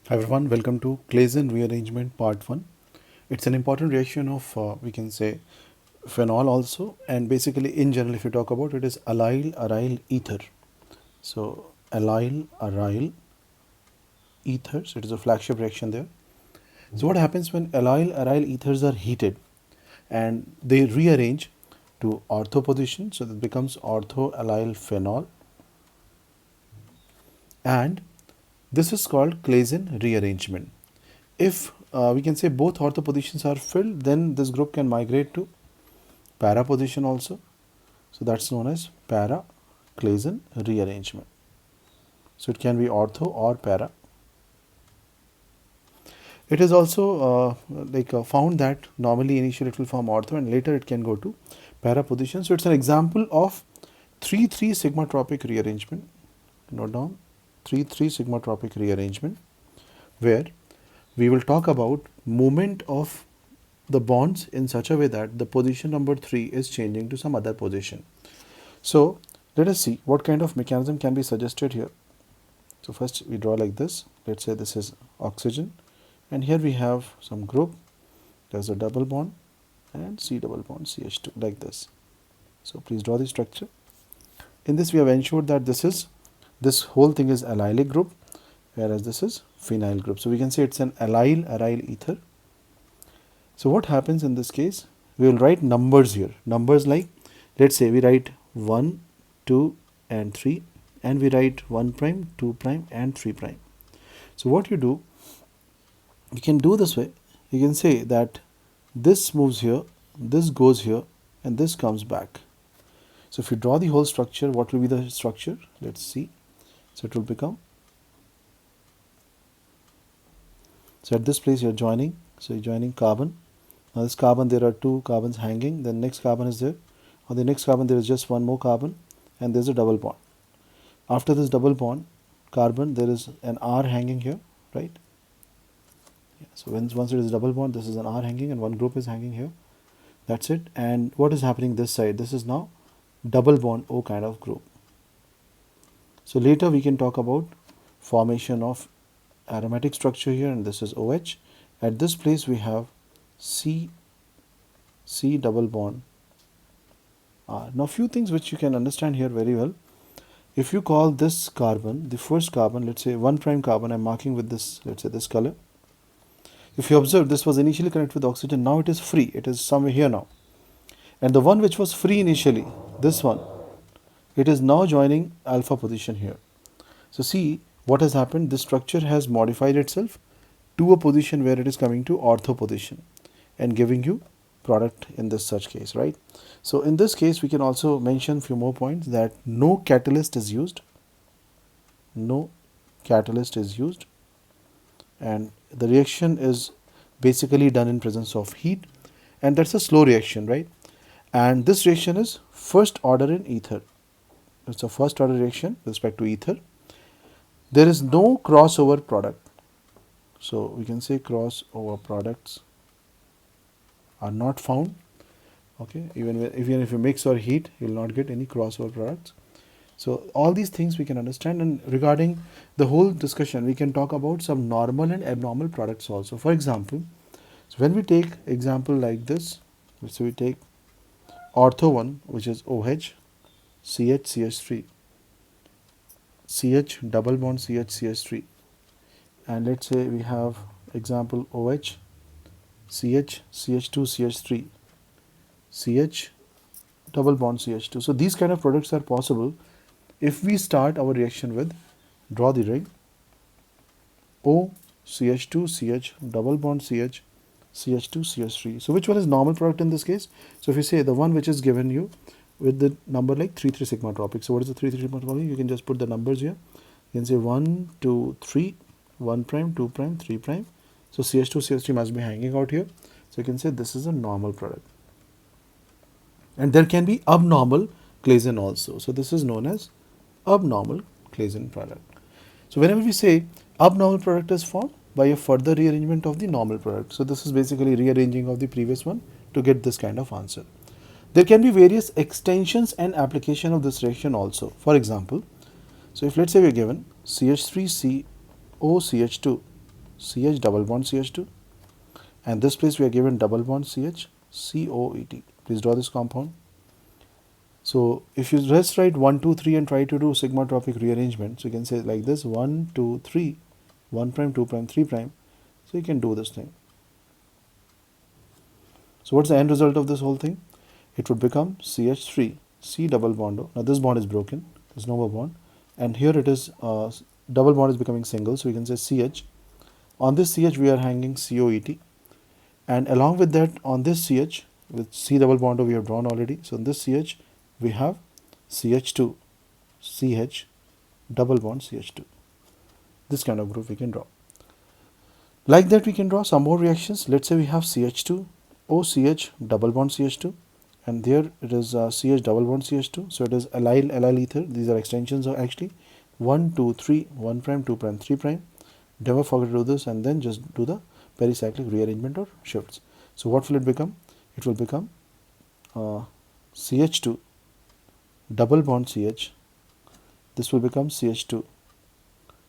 Hi everyone, welcome to CLAISEN Rearrangement Part 1. It's an important reaction of, we can say, phenol also, and basically in general if you talk about it is allyl aryl ether. So allyl aryl ether, so it is a flagship reaction there. So what happens when allyl aryl ethers are heated and they rearrange to ortho position, so that becomes ortho allyl phenol, and this is called CLAISEN rearrangement. If we can say both ortho positions are filled, then this group can migrate to para position also. So that's known as para CLAISEN rearrangement. So it can be ortho or para. It is also found that normally initially it will form ortho and later it can go to para position. So it's an example of 3-3 sigmatropic rearrangement. Note down 3-3 sigmatropic rearrangement, where we will talk about movement of the bonds in such a way that the position number 3 is changing to some other position. So let us see what kind of mechanism can be suggested here. So first we draw like this. Let's say this is oxygen, and here we have some group. There's a double bond and C double bond CH2 like this. So please draw the structure. In this we have ensured that this whole thing is allylic group, whereas this is phenyl group. So we can say it's an allyl aryl ether. So what happens in this case? We will write numbers here. Numbers like, let's say we write 1, 2 and 3, and we write 1 prime, 2 prime and 3 prime. So what you do, you can do this way. You can say that this moves here, this goes here, and this comes back. So if you draw the whole structure, what will be the structure? Let's see. So it will become, so at this place you are joining, so you're joining carbon. Now this carbon, there are 2 carbons hanging, then next carbon is there. On the next carbon there is just 1 more carbon, and there's a double bond. After this double bond carbon, there is an R hanging here, right? Yeah, so once it is double bond, this is an R hanging and one group is hanging here. That's it. And what is happening this side? This is now double bond O kind of group. So later we can talk about formation of aromatic structure here, and this is OH. At this place we have C double bond R. Now few things which you can understand here very well. If you call this carbon, the first carbon, let's say 1 prime carbon, I'm marking with this, let's say this color. If you observe, this was initially connected with oxygen, now it is free, it is somewhere here now. And the one which was free initially, this one, it is now joining alpha position here. So see what has happened, this structure has modified itself to a position where it is coming to ortho position and giving you product in this such case, right? So in this case we can also mention few more points, that no catalyst is used, no catalyst is used, and the reaction is basically done in presence of heat, and that's a slow reaction, right? And this reaction is first order in ether. It's a first order reaction with respect to ether. There is no crossover product, so we can say crossover products are not found. Okay, even if you mix or heat, you will not get any crossover products. So all these things we can understand, and regarding the whole discussion we can talk about some normal and abnormal products also. For example, so when we take example like this, so we take ortho one, which is OH, CH, CH3, CH double bond CH, CH3, and let's say we have example OH, CH, CH2, CH3, CH double bond CH2. So these kind of products are possible if we start our reaction with, draw the ring, O, CH2, CH double bond CH, CH2, CH3. So which one is normal product in this case? So if you say the one which is given you with the number like 3-3 sigmatropic. So what is the 3-3 sigmatropic? You can just put the numbers here. You can say 1, 2, 3, 1 prime, 2 prime, 3 prime. So CH2, CH3 must be hanging out here. So you can say this is a normal product. And there can be abnormal CLAISEN also. So this is known as abnormal CLAISEN product. So whenever we say abnormal product is formed by a further rearrangement of the normal product. So this is basically rearranging of the previous one to get this kind of answer. There can be various extensions and application of this reaction also. For example, so if let's say we are given CH3COCH2 CH double bond CH2, and this place we are given double bond CH COET. Please draw this compound. So if you just write 1, 2, 3 and try to do sigmatropic rearrangement, so you can say like this: 1, 2, 3, 1 prime, 2 prime, 3 prime. So you can do this thing. So what's the end result of this whole thing? It would become CH3 C double bond O. Now this bond is broken, there's no more bond, and here it is double bond is becoming single, so we can say CH. On this CH we are hanging COET, and along with that on this CH with C double bond O we have drawn already. So in this CH we have CH2 CH double bond CH2. This kind of group we can draw. Like that we can draw some more reactions. Let's say we have CH2 OCH double bond CH2, and there it is CH double bond CH2. So it is allyl ether. These are extensions of actually 1, 2, 3, 1 prime, 2 prime, 3 prime. Never forget to do this, and then just do the pericyclic rearrangement or shifts. So what will it become? It will become CH2 double bond CH. This will become CH2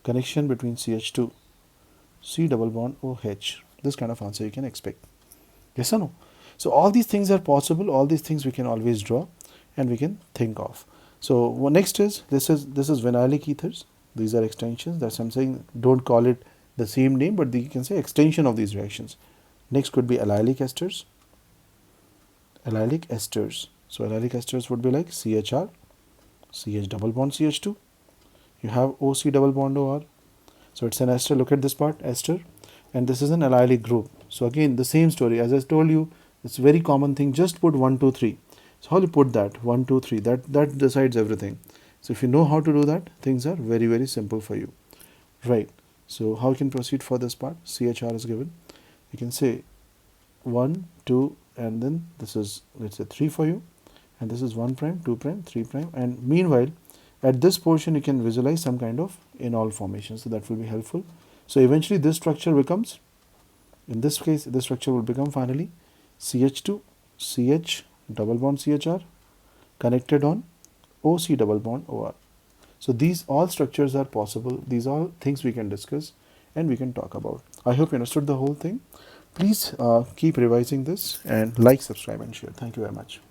connection between CH2 C double bond OH. This kind of answer you can expect. Yes or no? So all these things are possible. All these things we can always draw and we can think of. So what next is this is vinylic ethers. These are extensions. That's what I'm saying. Don't call it the same name, but you can say extension of these reactions. Next could be allylic esters. Allylic esters. So allylic esters would be like CHR, CH double bond CH2. You have OC double bond OR. So it's an ester. Look at this part, ester, and this is an allylic group. So again the same story as I told you. It's a very common thing. Just put 1, 2, 3. So how do you put that 1, 2, 3? That decides everything. So if you know how to do that, things are very, very simple for you, right? So how you can proceed for this part? CHR is given. You can say 1, 2, and then this is, let's say, 3 for you, and this is 1 prime, 2 prime, 3 prime, and meanwhile at this portion you can visualize some kind of enol formation. So that will be helpful. So eventually this structure becomes, in this case this structure will become finally CH2 CH double bond CHR connected on OC double bond OR. So these all structures are possible. These are things we can discuss and we can talk about. I hope you understood the whole thing. Please keep revising this, and like, subscribe and share. Thank you very much.